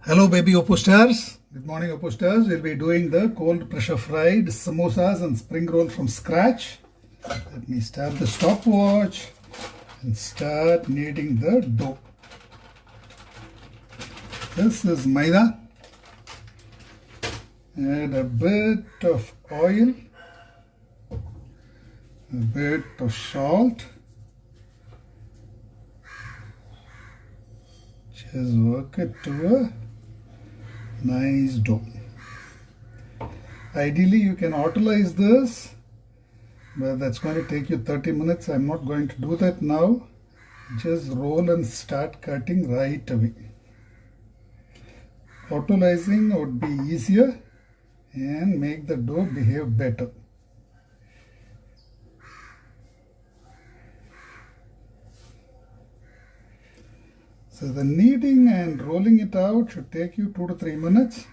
Hello baby OPOS stars. Good morning OPOS stars. We'll be doing the cold pressure fried samosas and spring roll from scratch. Let me start the stopwatch and start kneading the dough. This is maida. Add a bit of oil, a bit of salt. Just work it to a nice dough. Ideally you can autolyze this, but that's going to take you 30 minutes. I'm not going to do that now. Just roll and start cutting right away. Autolyzing would be easier and make the dough behave better. So the kneading and rolling it out should take you 2 to 3 minutes,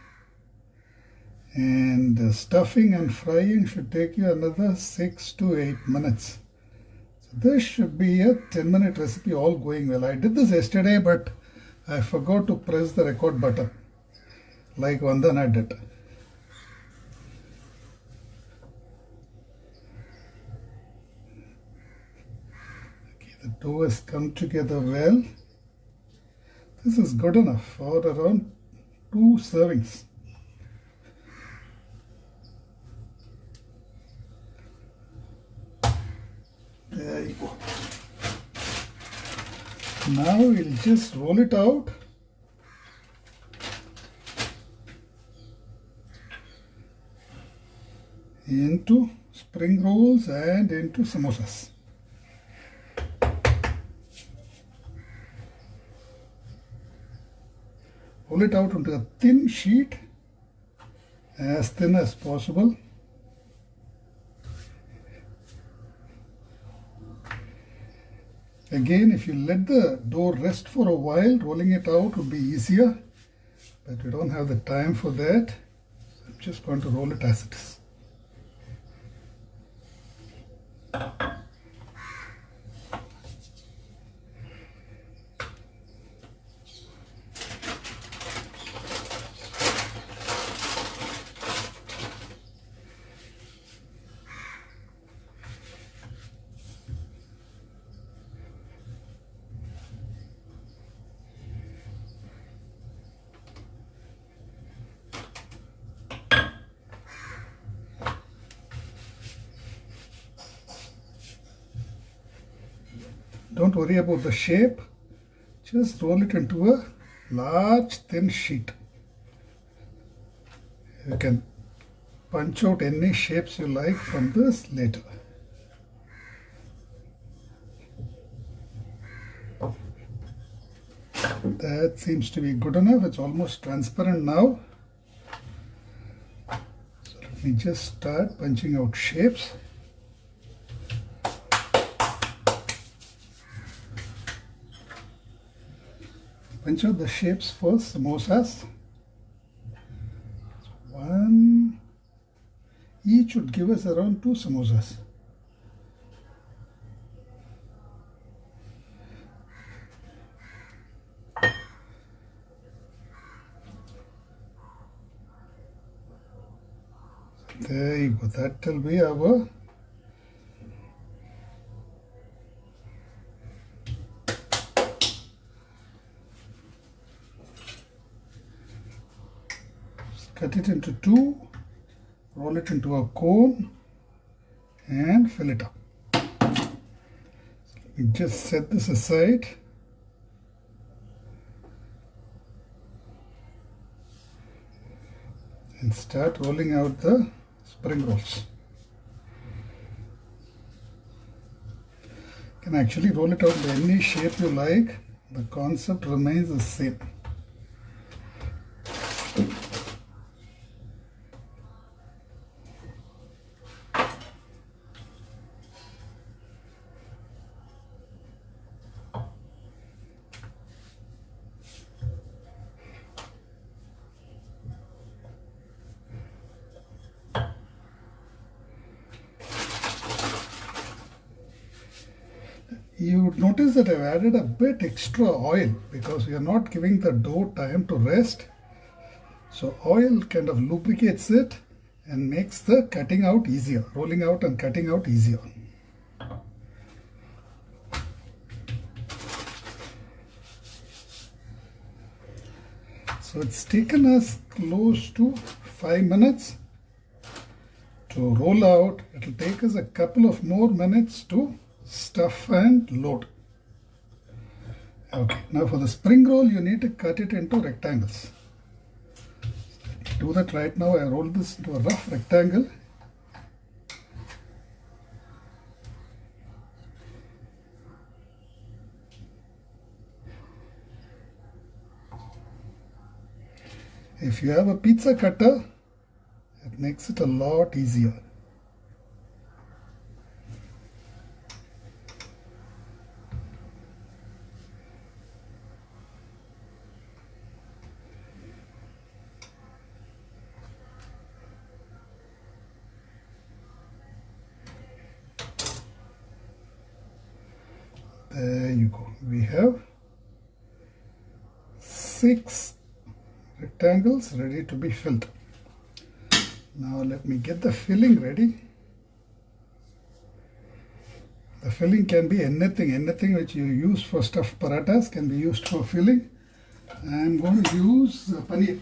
and the stuffing and frying should take you another 6 to 8 minutes. So this should be a 10-minute recipe, all going well. I did this yesterday, but I forgot to press the record button like Vandana did. Okay, the dough has come together well. This is good enough for around 2 servings. There you go. Now we'll just roll it out. Into spring rolls and into samosas. Roll it out onto a thin sheet, as thin as possible. Again, if you let the dough rest for a while, rolling it out would be easier, but we don't have the time for that. So I'm just going to roll it as it is. Don't worry about the shape, just roll it into a large thin sheet. You can punch out any shapes you like from this later. That seems to be good enough. It's almost transparent now. So let me just start punching out shapes. Punch out the shapes for samosas. One, each would give us around 2 samosas. There you go, that will be our cut it into 2, roll it into a cone and fill it up. So let me just set this aside. And start rolling out the spring rolls. You can actually roll it out in any shape you like. The concept remains the same. You would notice that I've added a bit extra oil because we are not giving the dough time to rest. So oil kind of lubricates it and makes the cutting out easier, rolling out and cutting out easier. So it's taken us close to 5 minutes to roll out. It will take us a couple of more minutes to stuff and load. Okay, now for the spring roll, you need to cut it into rectangles. Do that right now. I roll this into a rough rectangle. If you have a pizza cutter, it makes it a lot easier. There you go. We have 6 rectangles ready to be filled. Now let me get the filling ready. The filling can be anything which you use for stuffed parathas can be used for filling. I'm going to use paneer.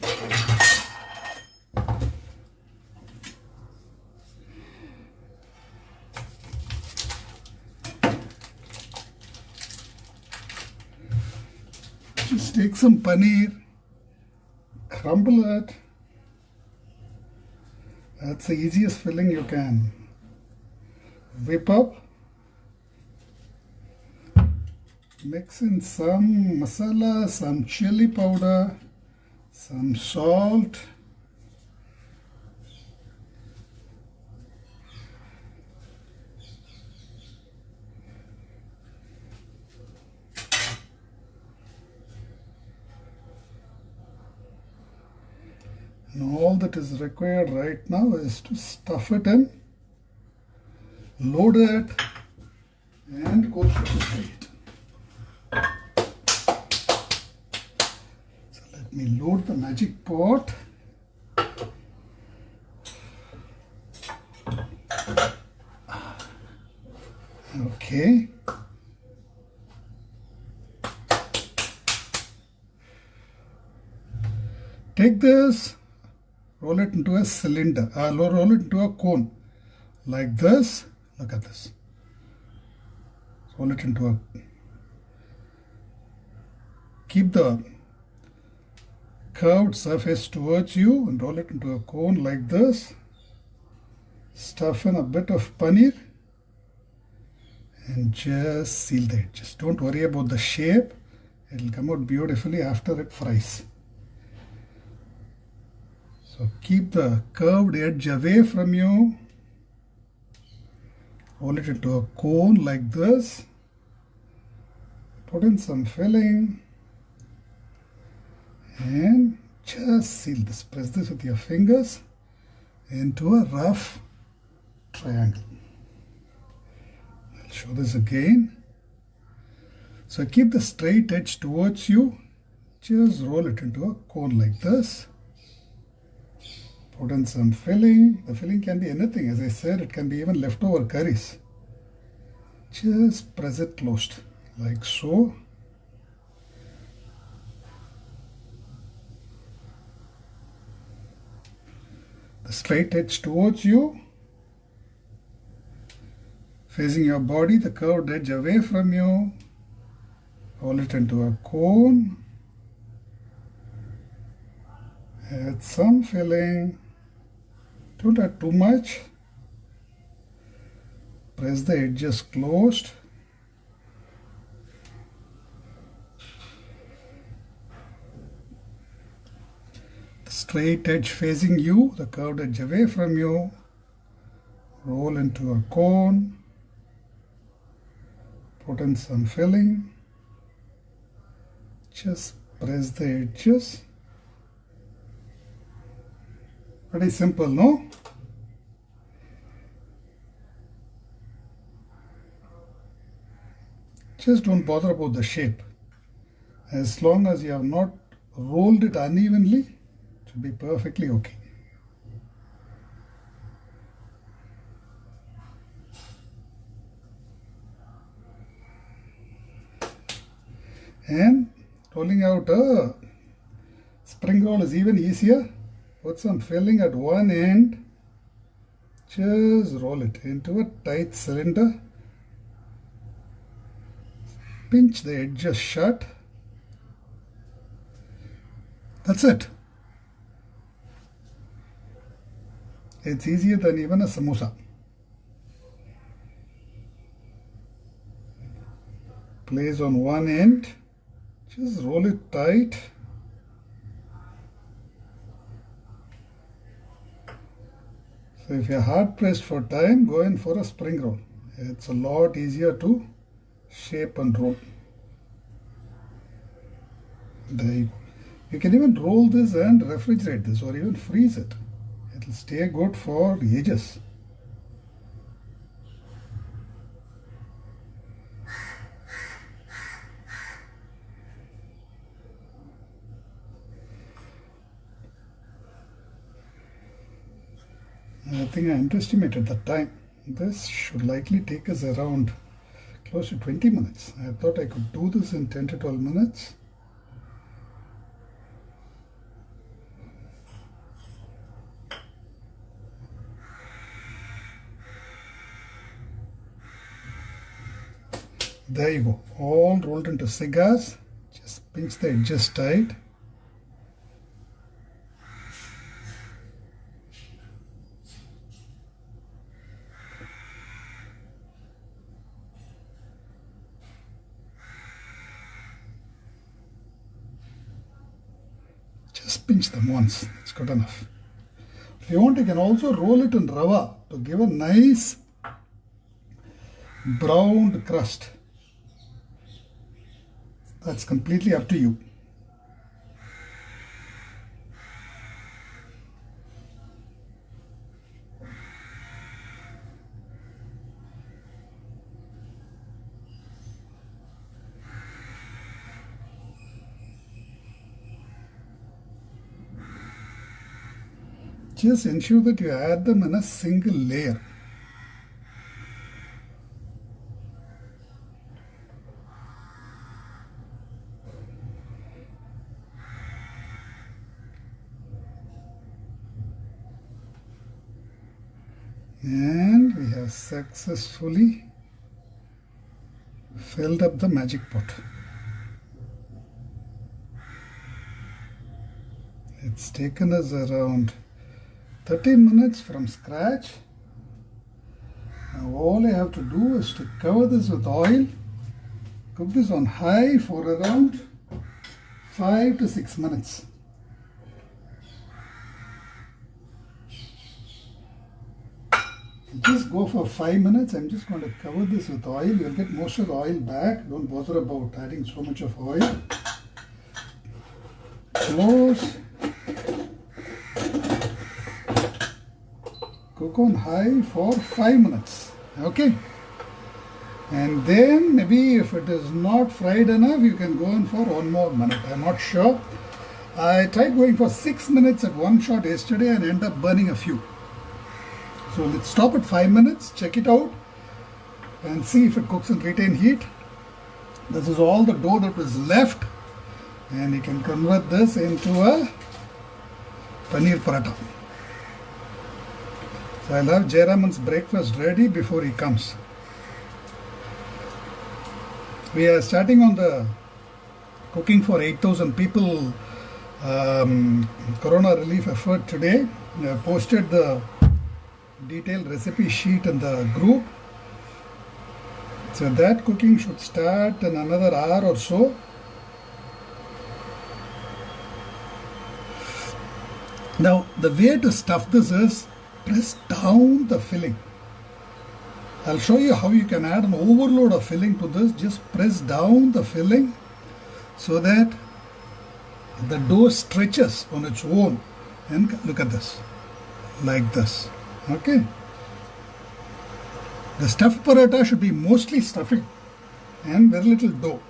Just take some paneer, crumble it. That's the easiest filling you can whip up. Mix in some masala, some chili powder, some salt. And all that is required right now is to stuff it in, load it, and go to the plate. So let me load the magic pot. Okay. Take this, roll it into a cylinder, roll it into a cone like this. Look at this. Roll it into a, keep the curved surface towards you and roll it into a cone like this. Stuff in a bit of paneer and just seal the edges. Don't worry about the shape. It will come out beautifully after it fries. So keep the curved edge away from you. Roll it into a cone like this. Put in some filling and just seal this. Press this with your fingers into a rough triangle. I'll show this again. So keep the straight edge towards you. Just roll it into a cone like this. Put in some filling. The filling can be anything. As I said, it can be even leftover curries. Just press it closed like so. The straight edge towards you, facing your body, the curved edge away from you. Roll it into a cone. Add some filling. Don't add too much. Press the edges closed. The straight edge facing you, the curved edge away from you. Roll into a cone. Put in some filling. Just press the edges. Pretty simple, no? Just don't bother about the shape. As long as you have not rolled it unevenly, Should be perfectly okay. And rolling out a spring roll is even easier. Put some filling at one end. Just roll it into a tight cylinder. Pinch the edges shut. That's it. It's easier than even a samosa. Place on one end. Just roll it tight. So if you're hard pressed for time, go in for a spring roll. It's a lot easier to shape and roll. There you go. You can even roll this and refrigerate this or even freeze it. It'll stay good for ages. I think I underestimated the time. This should likely take us around close to 20 minutes. I thought I could do this in 10 to 12 minutes. There you go, all rolled into cigars. Just pinch the edges tight. Just pinch them once, that's good enough. If you want, you can also roll it in rava to give a nice browned crust. That's completely up to you. Just ensure that you add them in a single layer. And we have successfully filled up the magic pot. It's taken us around 13 minutes from scratch. Now all I have to do is to cover this with oil, cook this on high for around 5 to 6 minutes. Just go for 5 minutes. I'm just going to cover this with oil. You'll get most of the oil back. Don't bother about adding so much of oil. Close. Cook on high for 5 minutes. Okay. And then maybe if it is not fried enough, you can go in for 1 more minute. I'm not sure. I tried going for 6 minutes at one shot yesterday and ended up burning a few. So let's stop at 5 minutes, check it out and see if it cooks and retain heat. This is all the dough that was left, and you can convert this into a paneer paratha. So I'll have Jayaraman's breakfast ready before he comes. We are starting on the cooking for 8,000 people Corona relief effort today. I posted the detailed recipe sheet in the group. So that cooking should start in another hour or so. Now the way to stuff this is press down the filling. I'll show you how you can add an overload of filling to this. Just press down the filling so that the dough stretches on its own, and look at this, like this. Okay. The stuffed paratha should be mostly stuffing and very little dough.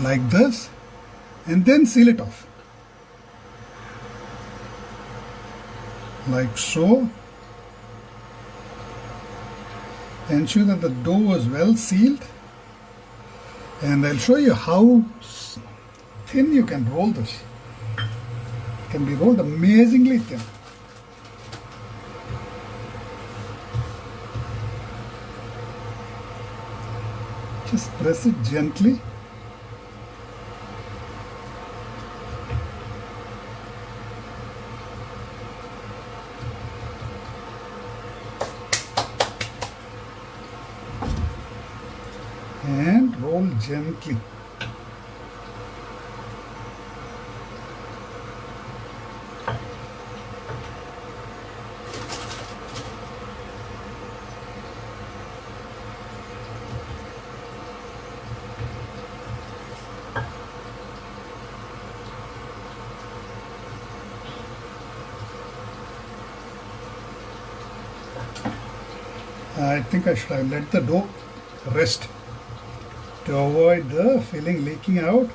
Like this, and then seal it off. like so. Ensure that the dough is well sealed, and I'll show you how thin you can roll this. It can be rolled amazingly thin. Just press it gently. And roll gently. I think I should have let the dough rest to avoid the filling leaking out.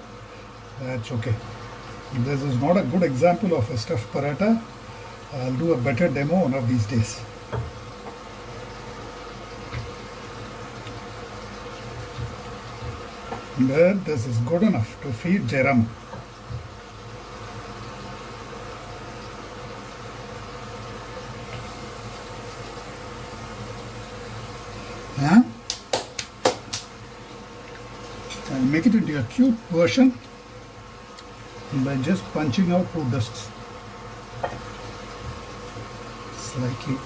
That's okay. This is not a good example of a stuffed paratha. I'll do a better demo one of these days. But this is good enough to feed Jairam. Yeah? I'll make it into a cute version by just punching out 2 discs slightly.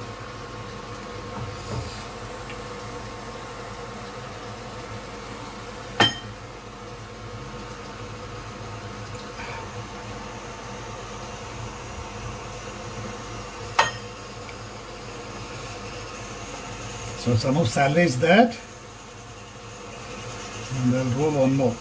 So samosa is that, and I'll roll one more.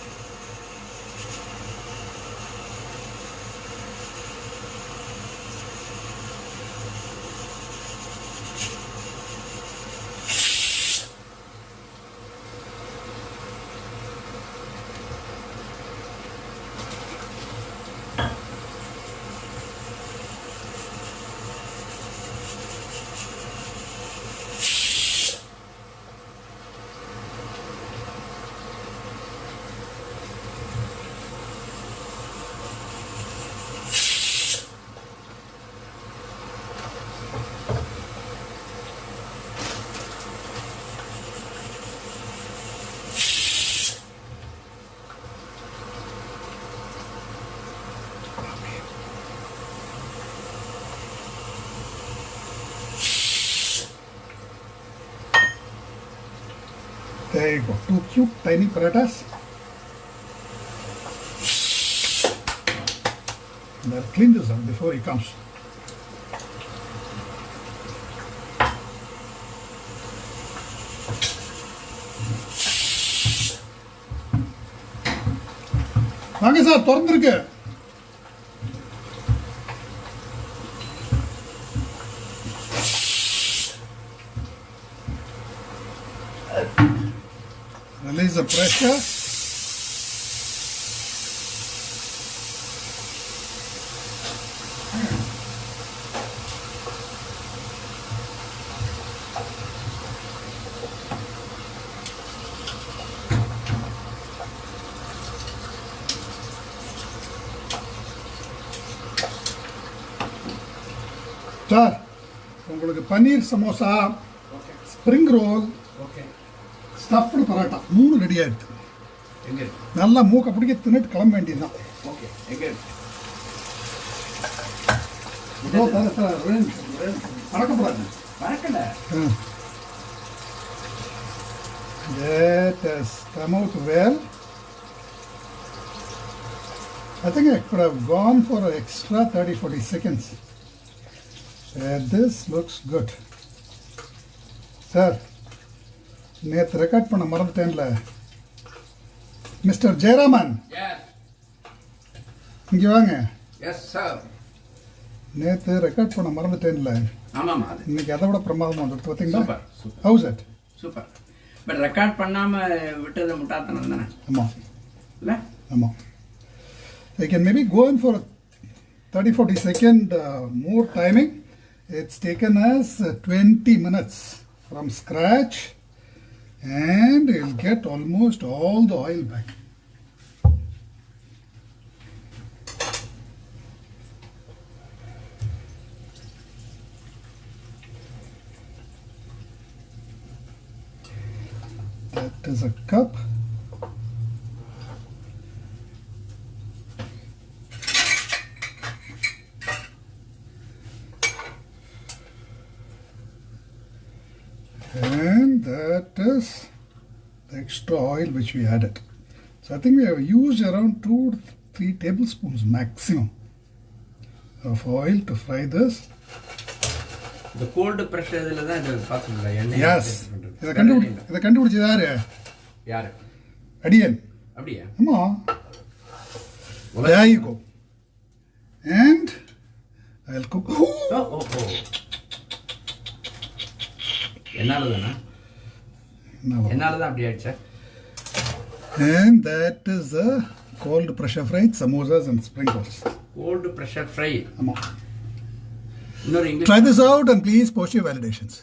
There you go, 2 cute tiny parathas. And I'll clean this up before he comes. வாங்க sir, திறந்துருக்கு. Release the pressure. Sir, உங்களுக்கு paneer samosa, spring roll, stuffed paratha 3 ready ஆயிடுது. நல்லா மூக்க பிடிக்க தின்னுட்டு கிளம்ப வேண்டியதுதான். மறக்கப்படாது. That has come out well. I think I could have gone for an extra 30-40 seconds. This looks good. Sir, நேற்று ரெக்கார்ட் பண்ண மறந்துட்டேன்ல. மிஸ்டர் ஜெயராமன், இங்கே வாங்க. Yes sir. நேற்று ரெக்கார்ட் பண்ண மறந்துட்டேன்ல. ஆமாம், இன்னைக்கு அதை விட பிரமாதமாக வந்துட்டு பார்த்தீங்களா? Super. How's it? Super. But record பண்ணாமல் விட்டது முட்டாத்தனம் தானே? ஆமாம் இல்லை? ஆமாம். I can maybe go in for a 30-40 second more timing It's taken us 20 minutes from scratch, and you'll get almost all the oil back. That is a cup. And that is the extra oil which we added. So I think we have used around 2 to 3 tablespoons maximum of oil to fry this. The cold pressure இதில தான் இது பாத்துங்களா எண்ணெய் Yes. இத கண்டுபிடிச்சது யாரு? யாரு? அடியன். அப்படியே? ஆமா. There you go. And I'll cook. Oh. என்னாலதானா? என்னாலதான் அப்படி ஆயிடுச்சா? And that is a cold pressure fried samosas and sprinkles. Cold pressure fry. ஆமா. இன்னொரு English Try this out and please post your validations.